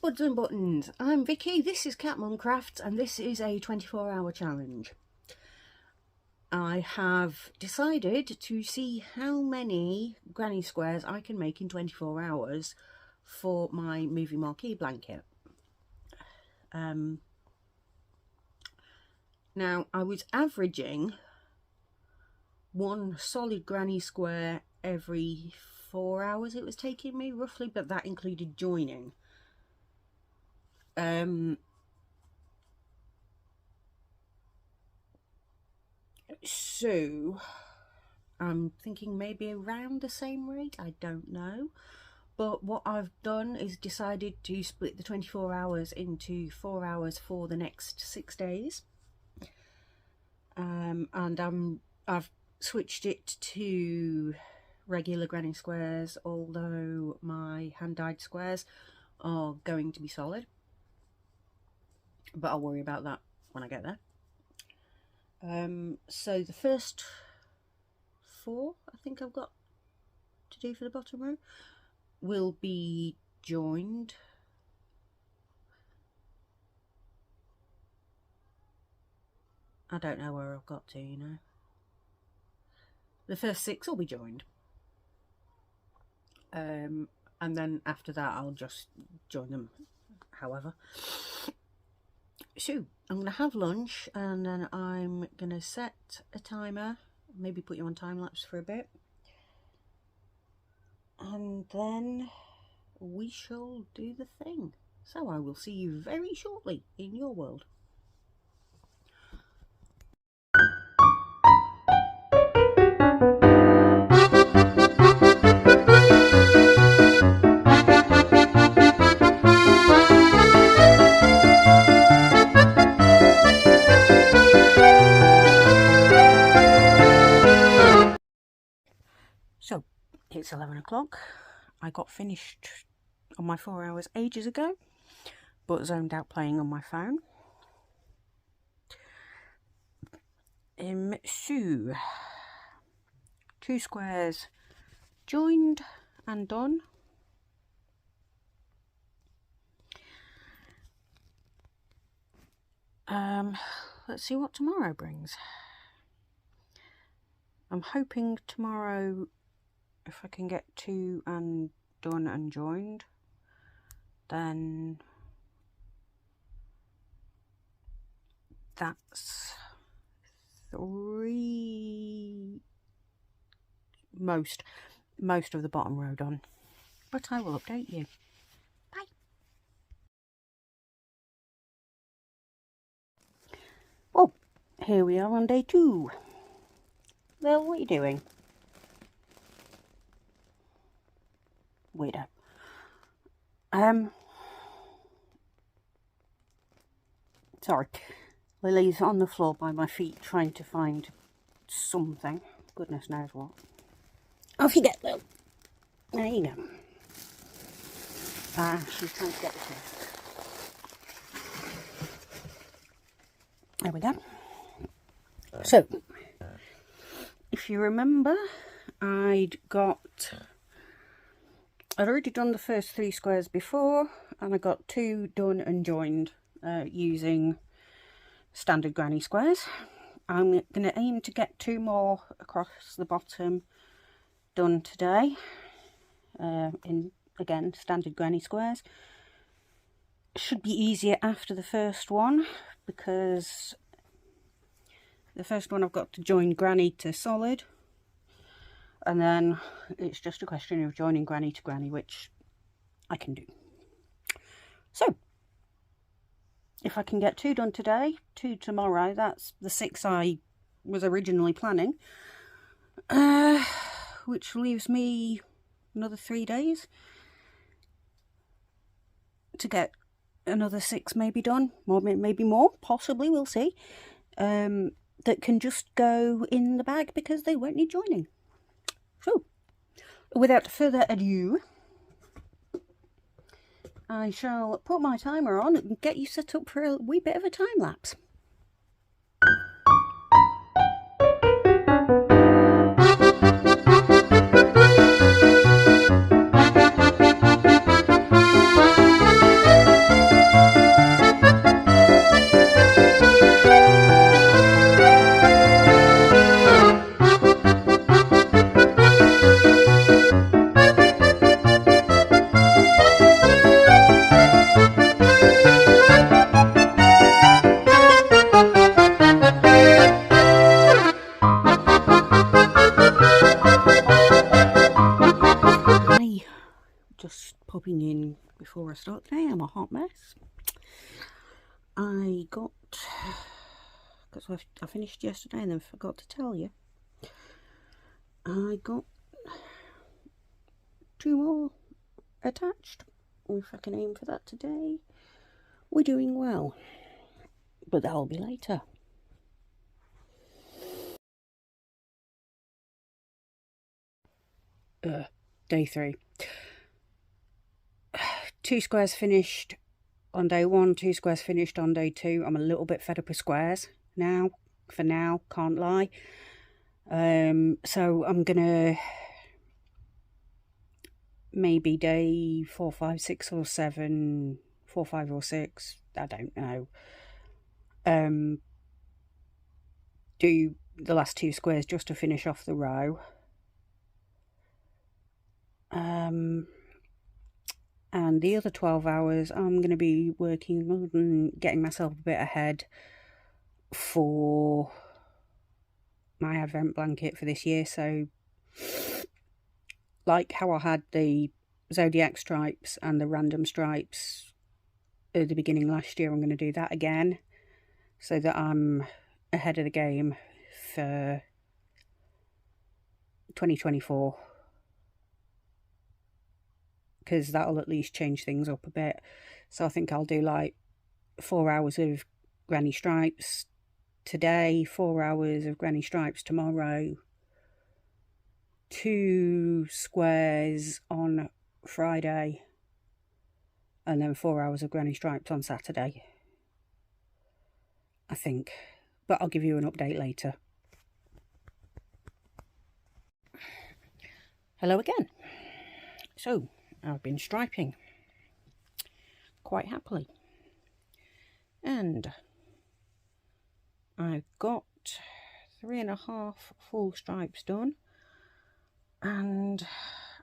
Buds and Buttons, I'm Vicky, this is Cat Mum Crafts, and this is a 24-hour challenge. I have decided to see how many granny squares I can make in 24 hours for my movie marquee blanket. Now, I was averaging one solid granny square every 4 hours it was taking me, roughly, but that included joining. So I'm thinking maybe around the same rate, I don't know. But what I've done is decided to split the 24 hours into 4 hours for the next 6 days. And I've switched it to regular granny squares, although my hand-dyed squares are going to be solid. But I'll worry about that when I get there. So the first 4 I think I've got to do for the bottom row will be joined. I don't know where I've got to, you know. The first 6 will be joined. And then after that I'll just join them however. So I'm going to have lunch and then I'm going to set a timer, maybe put you on time lapse for a bit, and then we shall do the thing. So I will see you very shortly in your world. So it's 11 o'clock. I got finished on my 4 hours ages ago, but zoned out playing on my phone. So 2 squares joined and done. Let's see what tomorrow brings. I'm hoping tomorrow, if I can get 2 and done and joined, then that's 3, most of the bottom row done. But I will update you. Bye. Oh, here we are on day 2. Well, what are you doing? Weirdo. Sorry. Lily's on the floor by my feet trying to find something. Goodness knows what. Off you get, Lil. There you go. She's trying to get the test. There we go. So, if you remember, I'd already done the first 3 squares before, and I got 2 done and joined using standard granny squares. I'm going to aim to get 2 more across the bottom done today, in, again, standard granny squares. Should be easier after the first one, because the first one I've got to join granny to solid, and then it's just a question of joining granny to granny, which I can do. So, if I can get 2 done today, 2 tomorrow, that's the 6 I was originally planning, which leaves me another 3 days to get another 6 maybe done, maybe more, possibly, we'll see, that can just go in the bag because they won't need joining. So, without further ado, I shall put my timer on and get you set up for a wee bit of a time lapse. before I start today. I'm a hot mess. I got, because I finished yesterday and then forgot to tell you, I got 2 more attached. If I can aim for that today, we're doing well, but that'll be later. Day 3. 2 squares finished on day 1, 2 squares finished on day 2. I'm a little bit fed up with squares now, for now, can't lie. So I'm gonna maybe day 4, 5, 6 or 7, 4, 5 or 6, I don't know, do the last 2 squares just to finish off the row. And the other 12 hours I'm going to be working on getting myself a bit ahead for my advent blanket for this year. So like how I had the zodiac stripes and the random stripes at the beginning last year, I'm going to do that again so that I'm ahead of the game for 2024. Because that'll at least change things up a bit. So I think I'll do like 4 hours of granny stripes today, 4 hours of granny stripes tomorrow, 2 squares on Friday, and then 4 hours of granny stripes on Saturday, I think. But I'll give you an update later. Hello again. So I've been striping quite happily, and I've got 3.5 full stripes done, and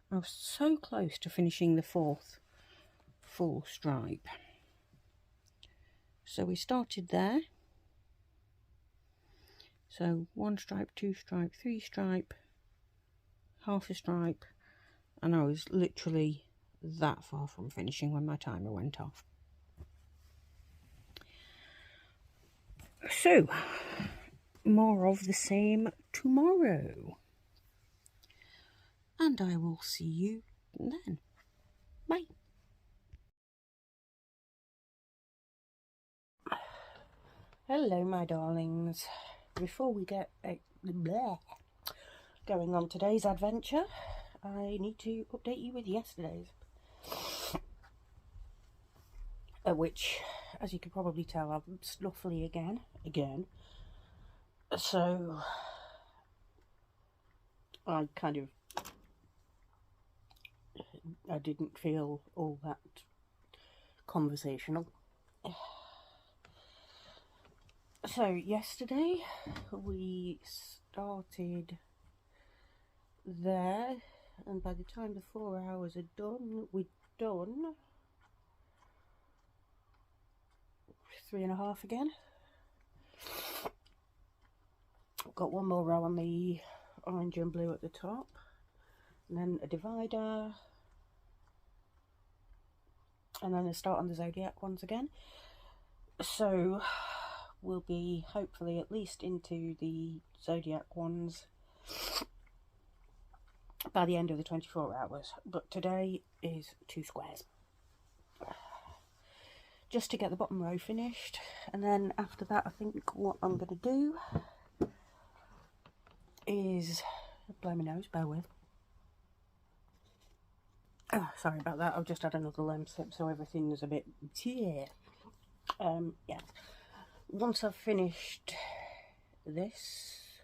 I was so close to finishing the 4th full stripe. So we started there. So 1 stripe, 2 stripe, 3 stripe, half a stripe, and I was literally that far from finishing when my timer went off. So, more of the same tomorrow. And I will see you then. Bye. Hello, my darlings. Before we get going on today's adventure, I need to update you with yesterday's. Which, as you can probably tell, I'm snuffly again. So I didn't feel all that conversational. So yesterday we started there, and by the time the 4 hours are done, we'd done 3.5 again. Got 1 more row on the orange and blue at the top, and then a divider, and then a start on the zodiac ones again. So we'll be hopefully at least into the zodiac ones by the end of the 24 hours. But today is 2 squares, just to get the bottom row finished, and then after that I think what I'm going to do is blow my nose, bear with. Oh, sorry about that, I've just had another lem sip, so everything's a bit yeah. Once I've finished this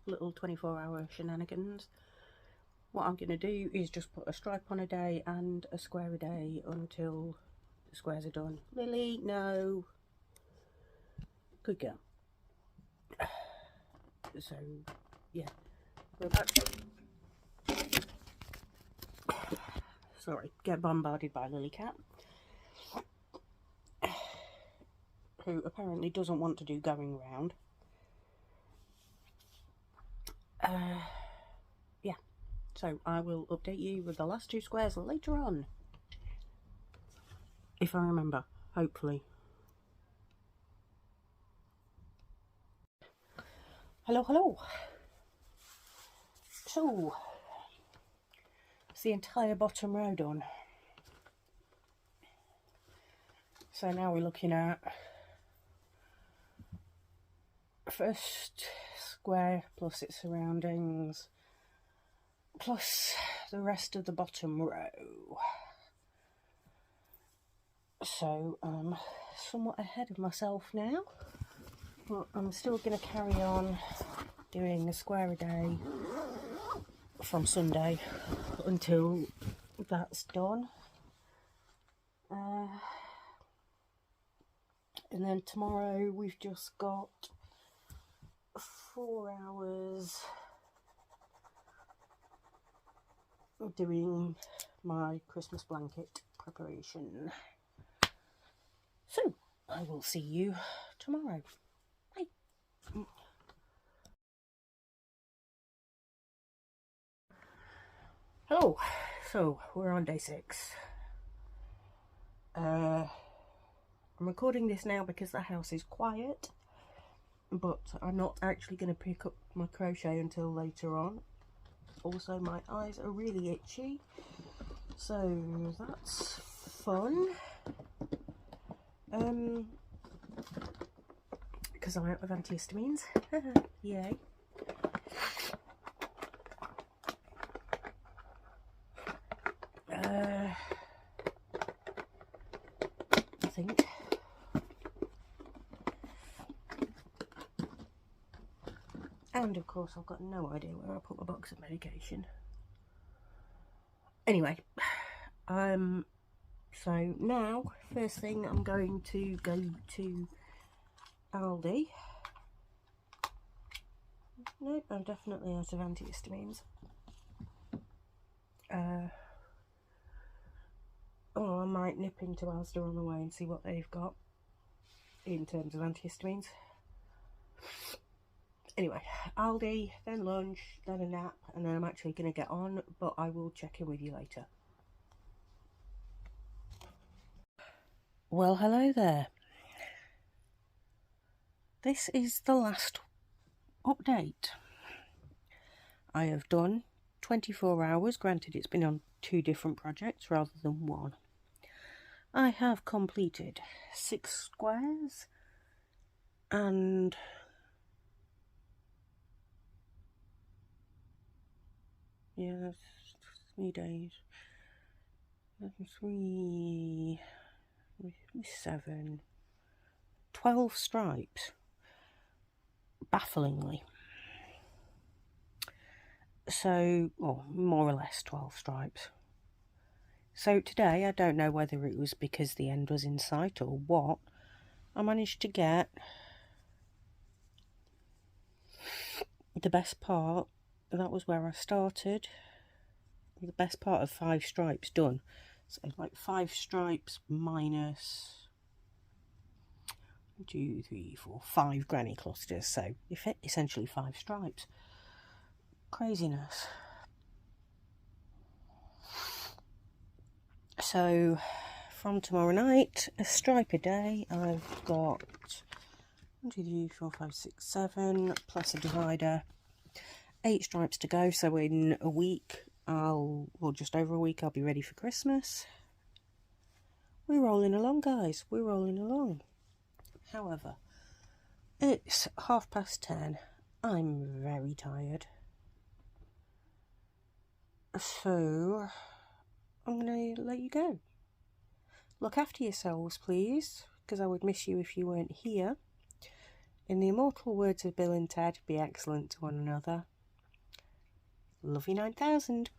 little 24-hour shenanigans, what I'm going to do is just put a stripe on a day and a square a day until the squares are done. Lily, no. Good girl. So, yeah. We're about to... Sorry, get bombarded by Lily Cat, who apparently doesn't want to do going round. So I will update you with the last 2 squares later on. if I remember, hopefully. Hello, hello. So, it's the entire bottom row done. So now we're looking at first square plus its surroundings, plus the rest of the bottom row. So I'm somewhat ahead of myself now, but I'm still going to carry on doing a square a day from Sunday until that's done. And then tomorrow we've just got 4 hours of doing my Christmas blanket preparation. So I will see you tomorrow. Bye. Hello. So we're on day 6. I'm recording this now because the house is quiet, but I'm not actually going to pick up my crochet until later on. Also, my eyes are really itchy, so that's fun. Because I'm out of antihistamines. Yay. I think. And of course I've got no idea where I put my box of medication. Anyway, so now, first thing, I'm going to go to Aldi. Nope, I'm definitely out of antihistamines. Oh, I might nip into Asda on the way and see what they've got in terms of antihistamines. Anyway, Aldi, then lunch, then a nap, and then I'm actually going to get on, but I will check in with you later. Well, hello there. This is the last update. I have done 24 hours, granted it's been on 2 different projects rather than 1. I have completed 6 squares and yeah, that's 3 days. 3, 7, 12 stripes, bafflingly. So, or more or less 12 stripes. So today, I don't know whether it was because the end was in sight or what, I managed to get the best part. That was where I started. The best part of 5 stripes done. So like 5 stripes minus 2, 3, 4, 5 granny clusters. So essentially 5 stripes. Craziness. So from tomorrow night, a stripe a day. I've got 1, 2, 3, 4, 5, 6, 7 plus a divider. 8 stripes to go. So in a week, or just over a week, I'll be ready for Christmas. We're rolling along, guys. We're rolling along. However, it's 10:30. I'm very tired. So I'm going to let you go. Look after yourselves, please, because I would miss you if you weren't here. In the immortal words of Bill and Ted, be excellent to one another. Love you 9000.